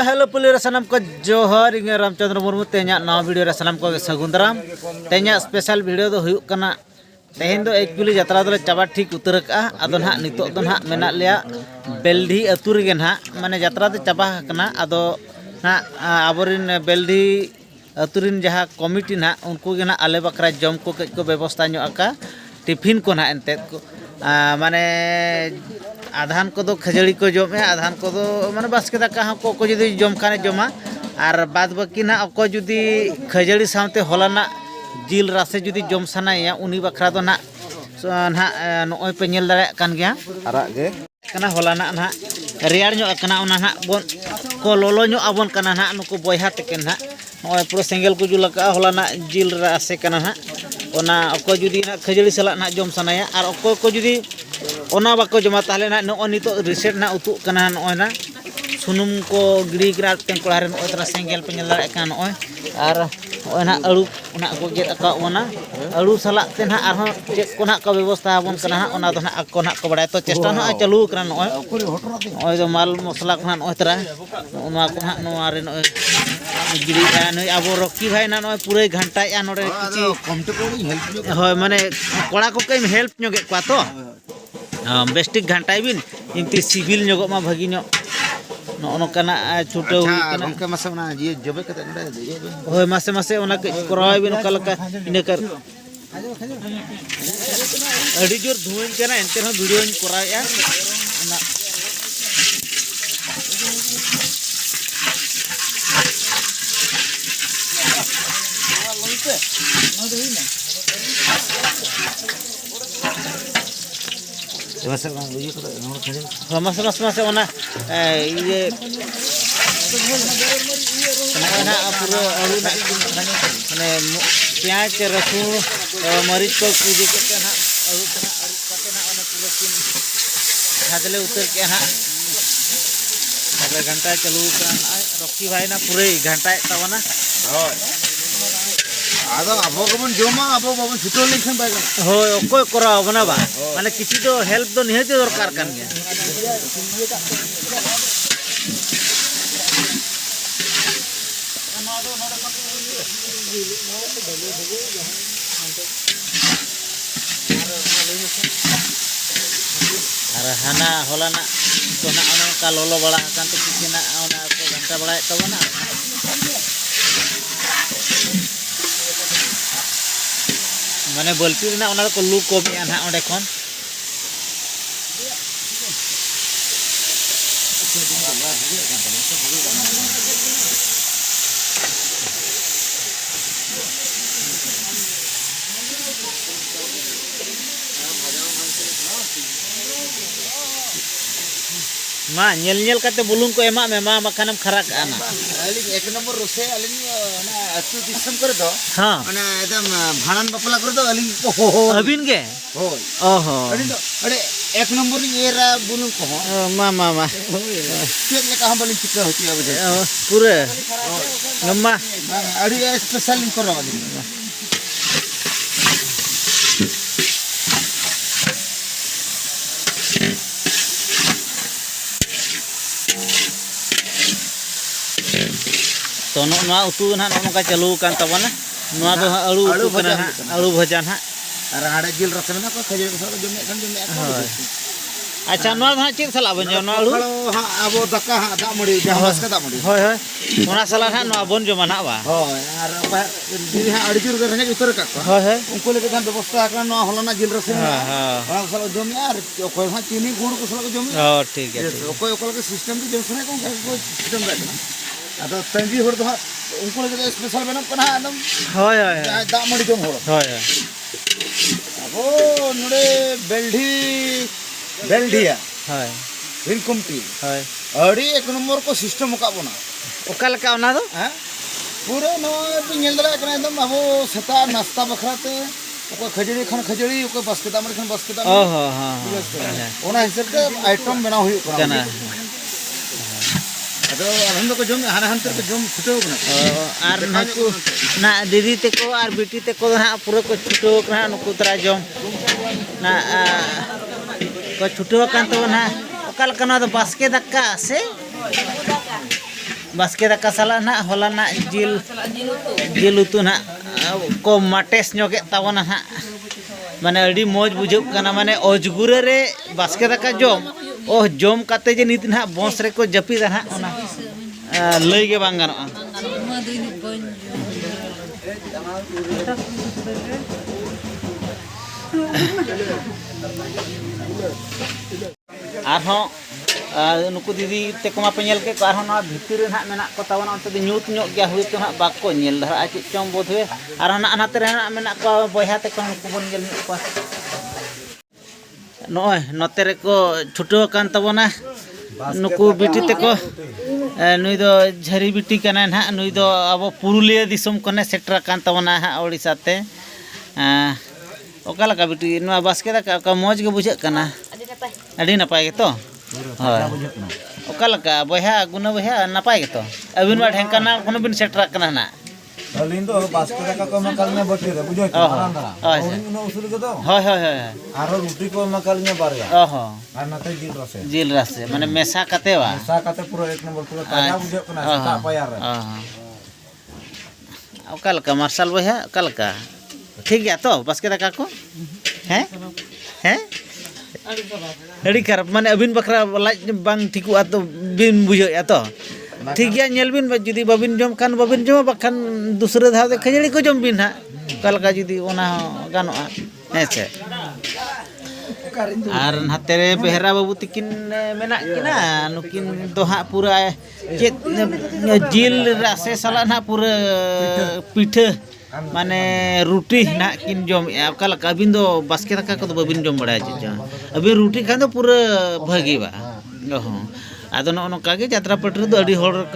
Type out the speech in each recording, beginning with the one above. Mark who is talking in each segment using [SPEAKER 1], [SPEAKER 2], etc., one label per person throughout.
[SPEAKER 1] Hello police सनम को जोहर इंगे रामचंद्र मुर्मू तेना नवा वीडियो रे सनम को सगुंदराम तेना स्पेशल वीडियो दो हुयुक कना तेहेन दो एक्चुअली यात्रा दो चाबा ठीक उतर का अदो ना नितो दो ना मेना लिया बेल्डी अतु रे ना माने यात्रा दो चाबा कना अदो ना आबोरिन बेल्डी अतुरिन जहाँ कमिटी ना उनको गे ना आले बकरा जम को कज को व्यवस्था ᱧᱚᱜ आका टिफिन को ना एंते माने आधान को दो खजड़ी को जमे आधान को दो माने बास्के दाका को जुदी जम खाने जमा और बाद बाकी ना अको जुदी खजड़ी सामते होलाना जिल रासे जुदी जम सानाया उनी बखरा दो ना ना नोय पे नेल दाड़े कान गया
[SPEAKER 2] आराग गे
[SPEAKER 1] कना होलाना ना रियार ᱧᱚᱜ कना उना ना बोन को लोलो ᱧᱚᱜ आबोन कना ना नुको बयहा तके ना नोय पुरो सेंगेल को जुला का होलाना जिल रासे कना ना ओना अको जुदी ना खजड़ी सला ना जम सानाया और अको को जुदी ओना बाको जमा ताले ना नो नितो रिसेट ना उतु कना नोय ना सुनुम को गिड़ी ग्रा टें कोड़ा रे नोय तरा सेंगेल पे नेल दाड़े का नोय और नोय ना अळु ओना को गेट का ओना अळु सला ते ना आर चेक को ना को व्यवस्था आबोन कना ओना दो ना को ना को बडाय तो चेष्टा ना चालू कना नोय नोय दो माल मसला को ना नोय तरा ओना को ना नोआ रे नोय गिड़ी नोय आबो रॉकी भाई ना नोय पूरे घंटा या नोडे किछि कमटे को हेल्प होय माने कोड़ा को कई हेल्प ᱧᱚᱜᱮ kwa to बेस्टिक घंटाई बिन इनती सिविल ᱧᱚᱜᱚ मा भागी ᱧᱚᱜ नो कना छुटो हुई कना
[SPEAKER 2] उनके मासे ना ये जबे कते नडे
[SPEAKER 1] होय मासे मासे ओना कराय बिन कलका इने कर अडी जोर धुइन कना एंते हो वीडियो इन कराया ना
[SPEAKER 2] मासे ना ये को नोड खजे
[SPEAKER 1] मासे मासे मासे ओना ये ना पूरा आलू ना माने प्याज रसून मरीच को पूजे के ना आलू ना आलू काटे ना ओना पूरा तीन खादले उतर के ना आधा घंटा चालू कान रॉकी भाई ना पूरे घंटा तवना
[SPEAKER 2] होय आदो आबो कोन जोमा आबो बाबन छुटो लेखन बाय
[SPEAKER 1] होय ओकोय कराव बना बा माने किछि तो हेल्प तो निहते दरकार कान गया अरे हाना होलाना तो ना ओना का लोलो बड़ा कान तो किछि ना ओना को घंटा बड़ाय तबना माने बल्टी ना ओना को लू को बिया ना ओंडे कोन मा नेल नेल काते बुलुंग को एमा में मा मखानम खरा काना
[SPEAKER 2] अली एक नंबर रोसे अली ना अतु दिसम कर दो
[SPEAKER 1] हां
[SPEAKER 2] माने एकदम भाणन बपला कर दो अली
[SPEAKER 1] अबिन के
[SPEAKER 2] होय
[SPEAKER 1] ओहो
[SPEAKER 2] अली तो अरे एक नंबर एरा बुलुंग को
[SPEAKER 1] मा मा मा
[SPEAKER 2] चेक लेका हम बलिन चिका होती अब
[SPEAKER 1] पूरे गम्मा
[SPEAKER 2] अड़ी स्पेशल इन करो अली
[SPEAKER 1] तो नोना उतु ना नोका चालू कान तबना नोआ दो आलू उतु कना आलू भजा ना
[SPEAKER 2] और हाड़े जिल रस में ना को खजर को जमे खन जमे
[SPEAKER 1] अच्छा नोआ ना चित सला बन जो आलू
[SPEAKER 2] हां आबो दका हां दा मडी जहाज का दा मडी
[SPEAKER 1] होय होय ओना सला ना नोआ बन जो मना बा
[SPEAKER 2] होय और दिरी हां अड़ी जुर गरे उतर का
[SPEAKER 1] होय होय
[SPEAKER 2] उनको लेके खान व्यवस्था का नोआ होलना जिल रस में हां हां सला जमे यार कोई हां चीनी गुड़ को सला जमे
[SPEAKER 1] हां ठीक है
[SPEAKER 2] कोई ओकल के सिस्टम के जमसने को सिस्टम दा अतो तंगी होर दो उनको लेके स्पेशल बनम कना एकदम
[SPEAKER 1] होय होय
[SPEAKER 2] दा मडी जम होर
[SPEAKER 1] होय होय
[SPEAKER 2] ओ नोडे बेल्डिया
[SPEAKER 1] होय
[SPEAKER 2] इनकमटी
[SPEAKER 1] होय
[SPEAKER 2] अड़ी एक नंबर को सिस्टम का बना
[SPEAKER 1] ओका लका ओना दो
[SPEAKER 2] हां पूरे नो पिंगल दला कना एकदम अबो सता नाश्ता बखराते ओको खजड़ी खन खजड़ी ओको बस्केता मर खन बस्केता
[SPEAKER 1] ओहो हां
[SPEAKER 2] ओना हिसाब के आइटम बना हुई कना अदो हम को जम हाना हंतर के जम छुटो कना
[SPEAKER 1] आर नको ना दीदी तेको आर बेटी तेको ना पूरा को छुटो कना नको तरा जम ना को छुटो कान तो ना ओकल कना तो बास्के दक्का से बास्के दाका साला ना होला ना जिल उतु ना को माटेस ñoगे तावना ना माने अड़ी मौज बुझुग कना माने अजगुरे रे बास्के दाका जम जम काते जे नित ना बस रे को जपिदा ना ओना लई गे बांग गानोआ आरहों नुकु दीदी तेको पे नेल के आरहों ना भितर ना मेना को तावना अंत दे न्यूत ᱧᱚᱜ गया हुई तो ना बाको नेल धरा चे चों बोध हुए आरहों ना अनाते रे ना मेना को बयहा तेको नुकु बन नेल ᱧᱚᱜ को नोय नोते रे को छुटो कान तबना नुकु बिटी तेको नुई दो झरी बिटी कना ना नुई दो अब पुरुलिया दिसम कने सेटर कान तबना हा ओडिसा ते ओका लगा बिटी नुआ बास्के दा का मौज के बुझे कना अड़ी नपाय के तो हाय ओका लगा बयहा गुना बयहा नपाय के तो अबिन मा ढेंकाना कोनो बिन सेटर कना ना
[SPEAKER 2] अलिन दो बास्के दा का मकाल में बटे रे बुझो आरांदरा और नो उसूल के दो
[SPEAKER 1] हाय हाय हाय
[SPEAKER 2] आरो रोटी को मकाल में बारया
[SPEAKER 1] ओहो
[SPEAKER 2] और नाते
[SPEAKER 1] जिल रसे माने मेसा काते वा
[SPEAKER 2] मेसा काते पूरा एक नंबर पूरा ताजा बुझो कना सेटा पायार रे
[SPEAKER 1] ओका लगा मार्शल बयहा ओका लगा ठीक गया तो बास्के दाका को हैं हैं अड़ी खराब माने अबिन बकरा लाज बांग ठिकुआ तो बिन बुझो या तो ठीक गया नेल बिन जुदी बाबिन जम खान बाबिन जम बखान दूसरे धाव दे खजड़ी को जम बिन हा कलका जुदी ओना गानोआ हेसे आर हाते रे बेहरा बाबू तिकिन मेना किना नुकिन तो हा पूरा चेत जिल रासे साला ना पूरा पीठे माने रोटी ना किन जम कल अबिन दो बास्के दाका को बाबिन जम बड़ा चे अबिन रोटी खान दो पूरा भागी बा आदो नोका गे यात्रा पटरी दो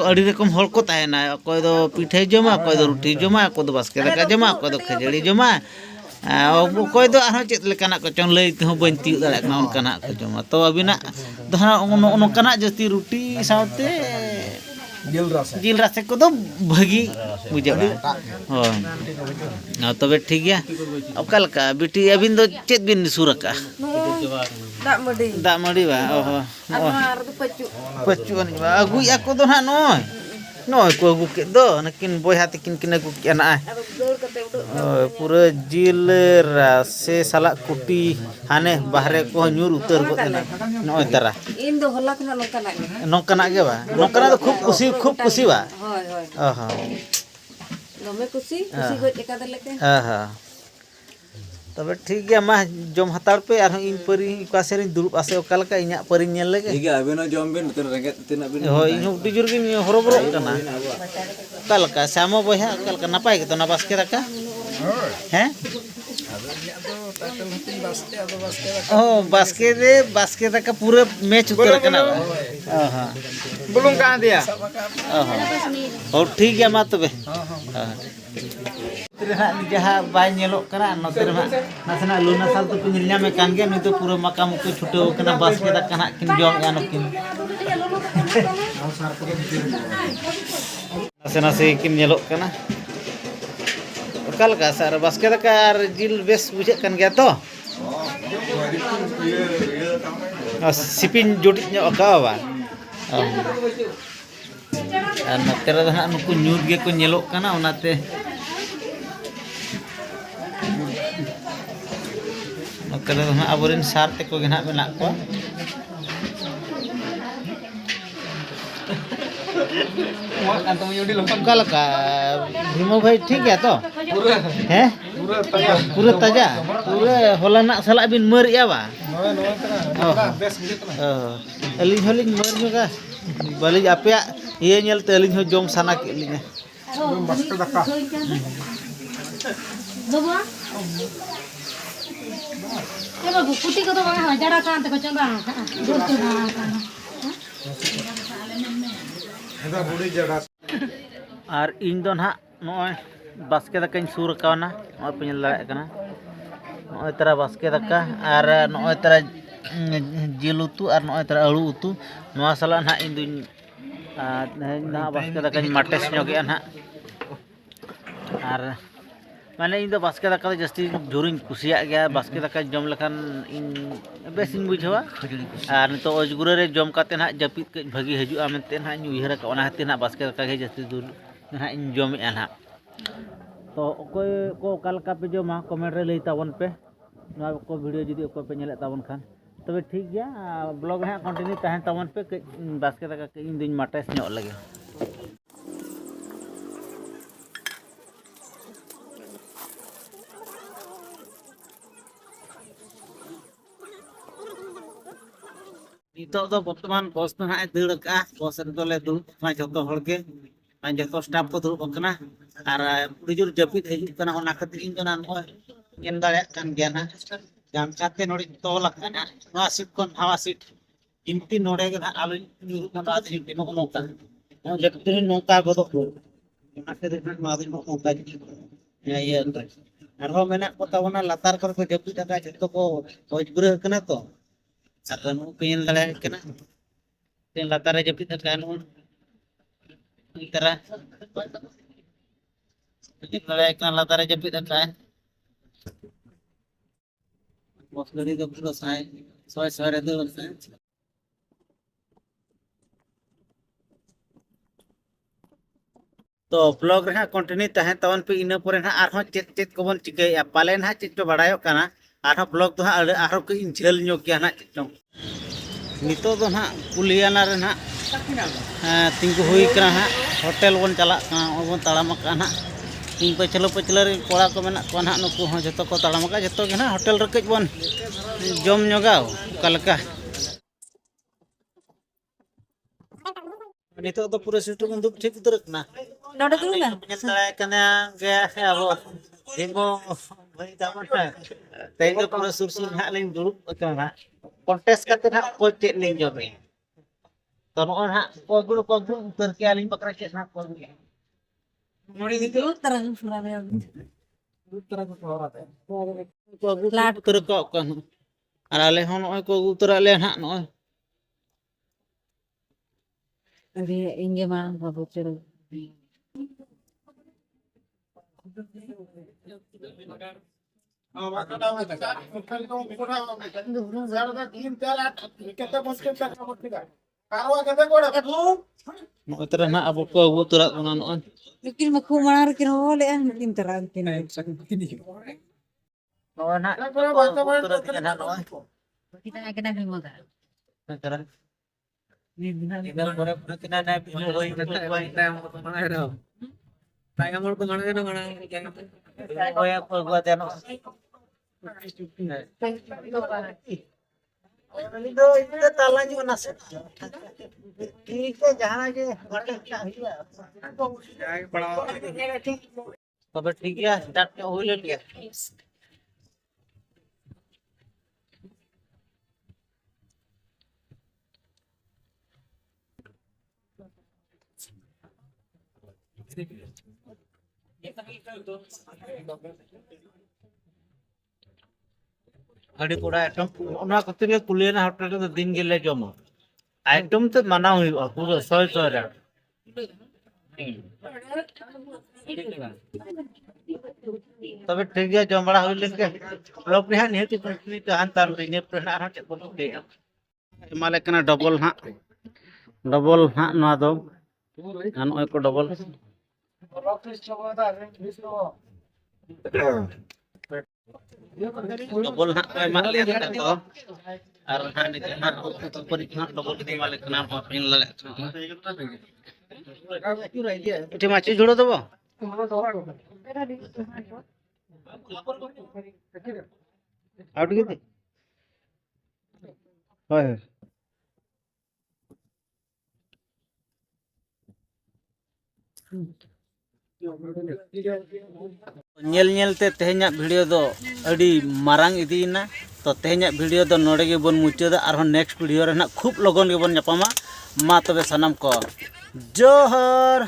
[SPEAKER 1] अड़ी रकम हर को ताहेना अकोय दो पीठे जमा अकोय दो रोटी जमा अकोय दो बास्के दाका जमा अकोय दो खजड़ी जमा अकोय दो आरो चेत लेकाना को चों लई ते हो बन ती दाड़ा ना उनकाना को जमा तो अबिना दहा उनकाना जस्ती रोटी सावते जिल रासे को दो भगी बुझा होय ना तबे ठीक गया ओका लका बेटी अबिन दो चेत बिन सुरका दा मडी बा ओहो पचु अगु या को दो ना नोय को अगु के दो नकिन बोया तिकिन किन अगु के ना पूरा जिल रासे साला कुटी हाने बाहरे को न्यूर उतर को ना नोय तरा इन दो हल्ला कना नोकना गे बा नोकना तो खूब खुशी बा होय होय ओहो दमे खुशी गज एका लेके हां तबे ठीक गया मा जम हतार पे आर इन परी पासे रे दुरुब आसे ओकाल का इना परी नेल लेगे ठीक है अबेनो जम बिन तन रेंगे तिना बिन हो इन उडी जुर गिन हरोबरो कना ओकाल का सामो बया ओकाल का नपाय के तो ना बास्के दाका हैं बास्के दाका पूरा मैच उतर कना हां बुलुंग कहां दिया और ठीक है मा तबे जहाँ बाय नेलोक कना नोते रे नासना लुना साल तो पिन न्यामे कान गे नुई तो पूरा मका मुको छुटो कना बास्के दाका ना किन जम या नकिन नासना से किन नेलोक कना ओकाल का सर बास्के दाका आर जिल बेस बुझे कन गया तो सिपिन जोटी ᱧᱚᱜ अकावा आर नोते रे ना नुकु न्यूट गे को नेलोक कना ओनाते नोकरे ना अबोरिन सार ते को गेना मेना को का भीमो भाई ठीक है तो हैं पूरा ताजा पूरा होला ना साला बिन मर या बा अलिन होलिन मर मेगा बाली आपे ये नेल ते अलिन हो जम साना के लिने बास्के दाका बाबा ये बाबू कुटी को तो बा जड़ा कान ते को चंगा दूर तो ना एदा बुड़ी जड़ा आर इन दो ना नोय बास्के दाकाñ सुर कावना नोय पे नेल दाड़े कना नोय तरा बास्के दाका आर नोय तरा जिल उतु आर नोय तरा आलू उतु नोआ साला ना इन दुñ ना बास्के दाकाñ माटेस ᱧᱚᱜᱮ ना आर माने इन बास्के दाका जस्ती जोरिन कुसिया गया बास्के दाका जम लखान इन बेसिन बुझावा और नितो अजगुरे रे जम काते ना जपित कज भागी हजुआ मेनते ना उयहर का ओना हाते ना बास्के दाका गे जस्ती दूर ना इन जमे ना तो ओकोय को कालका पे जमा कमेंट रे लई तावन पे ना को वीडियो जदी ओको पे नेले तावन खान तबे ठीक गया ब्लॉग हाँ कंटिन्यू तहन तावन पे कज बास्के दाका के इन दिन माटेस ᱧᱚᱜ लगे नितो दो वर्तमान बस तो हाय दड़ का बस रे दोले दुड़ ना जतो हड़ के जतो स्टाफ को दुड़ बकना और पुरी जोर जपित हिजु कना ओना खातिर इन जना न इन दाड़े कान गया ना जाम काते नोड़ी तोल कना नवा सीट कोन हवा सीट इनती नोड़े के आलो न्यूरु का बाद हिंती नो नोका जकते नोका बदो ओना के देखन मादिन नोका ये आरो मेना को तावना लातार कर को जपित का जतो को भोजपुर कना तो साधन पेन दाड़े कना तेन लातार रे जपित का नु इतरा दाड़े कना लातार रे जपित का मसलरी दो पूरा साय सोय सोय रे दो तो ब्लॉग रे कंटिन्यू तहन तवन पे इन पर ना आरो चेत चेत को बन चिकैया पाले ना चेत तो बड़ायो कना आरो ब्लॉग तो आरो को इन झेल ᱧᱚᱜ गया ना चेतों नितो दो ना पुलियाना रे ना तिंगु हुई कना ना होटल बन चला कना बन ताड़ाम का ना इन पचलो रे कोड़ा को मेना को ना नुकु हो जतो को ताड़ाम का जतो के ना होटल रे कज बन जम ᱧᱚᱜᱟव कलका नितो तो पूरा सिस्टम बन दुप ठीक उतर ना
[SPEAKER 3] नोडे दुला
[SPEAKER 1] nyentara kana gaya abo demo bari taman taygo पूरा सुरसुर हा लेन दुरुप kana kontes kate na ko chet ling jobe to no ha ko guru utar ke aling bakra chet na ko mori ditu
[SPEAKER 3] तरह सुरा में
[SPEAKER 1] utara ko horat ko lat utar ko kan arale hon oi ko utar ale ha no
[SPEAKER 3] अभी इंगे मां बाबू चलो
[SPEAKER 1] no tara na abo ko utar no no
[SPEAKER 3] लेकिन मखु मार के हो ले लेकिन तरह के
[SPEAKER 1] no na utar ke na no
[SPEAKER 3] kita kena bimbang
[SPEAKER 1] tara इधर बड़े कितना ना पिनो होई कोई टाइम बनाए रहो टाइम मोर को गणे ना गणे क्या होया को गुआते नो तो इतना ताला जो ना से ठीक है जहां जे बड़े क्या हुआ जाए बड़ा तब ठीक है स्टार्ट के हो ले लिया अड़ी कोड़ा आइटम ओना कते कुलियना होटल तो दिन गेले जमा आइटम तो माना हुई पूरा 100 रे तबे ठीक है जम बड़ा होई लेके लोग ने निहती कंपनी तो अंतर ने प्रना चे बोल दे माले कना डबल हा ना दो अन ओय को डबल डबल ना मा ले तो और ना नि ना तो परीक्षा डबल दे वाले कना पिन ले एठी माची जोड़ो दबो आउट गई होय नेलते तेहना वीडियो दो अड़ी मारांग इदीना तो तेहना वीडियो दो नोड़े गे बन मुचादा और नेक्स्ट वीडियो रे खूब लगन गे बन ᱧᱟᱯᱟᱢᱟ मा तबे सनम को जोहर।